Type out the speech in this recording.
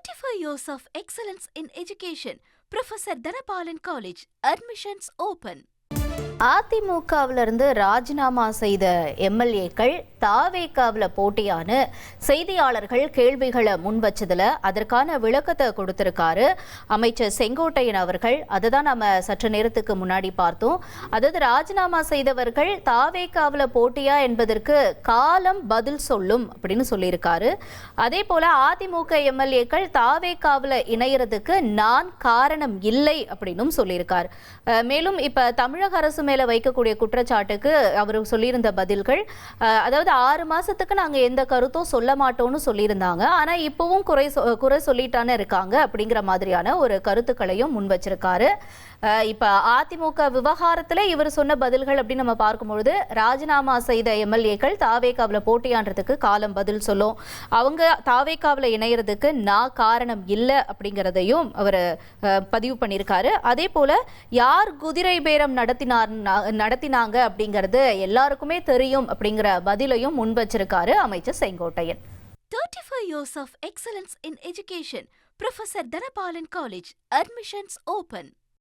35 years of excellence in education. Professor Dhanapalan College. Admissions open. அதிமுகவிலிருந்து ராஜினாமா செய்த எம்எல்ஏக்கள் தாவேகாவில் போட்டியான செய்தியாளர்கள் கேள்விகளை முன் வச்சதுல அதற்கான விளக்கத்தை கொடுத்திருக்காரு அமைச்சர் செங்கோட்டையன் அவர்கள். அதை தான் நம்ம சற்று நேரத்துக்கு முன்னாடி பார்த்தோம். அதாவது ராஜினாமா செய்தவர்கள் தாவேகாவில் போட்டியா என்பதற்கு காலம் பதில் சொல்லும் அப்படின்னு சொல்லியிருக்காரு. அதே போல அதிமுக எம்எல்ஏக்கள் தாவேகாவில் இணையறதுக்கு நான் காரணம் இல்லை அப்படின்னும் சொல்லியிருக்காரு. மேலும் இப்ப தமிழக அரசு மேல வைக்கக்கூடிய குற்றச்சாட்டுக்கு அவர் சொல்லியிருந்த பதில்கள், அதாவது 6 மாசத்துக்கு நாங்க எந்த கருத்தும் சொல்ல மாட்டோம்னு சொல்லியிருந்தாங்க, ஆனா இப்பவும் குறை சொல்லிட்டானே இருக்காங்க அப்படிங்கிற மாதிரியான ஒரு கருத்துக்களையும் முன் வச்சிருக்காரு. இப்ப அதிமுக விவகாரத்துல இவர் சொன்ன பதில்கள் அப்படின்னு நம்ம பார்க்கும்பொழுது, ராஜினாமா செய்த எம்எல்ஏக்கள் தாவேகாவில் போட்டியான்றதுக்கு காலம் பதில் சொல்லும், அவங்க தாவேகாவில் இணையறதுக்கு நான் காரணம் இல்லை அப்படிங்கிறதையும் அவர் பதிவு பண்ணியிருக்காரு. அதே போல யார் குதிரை பேரம் நடத்தினாங்க அப்படிங்கிறது எல்லாருக்குமே தெரியும் அப்படிங்கிற பதிலையும் முன் வச்சிருக்காரு அமைச்சர் Sengottaiyan. 35 years of excellence in education. Professor Dhanapalan College. Admissions open.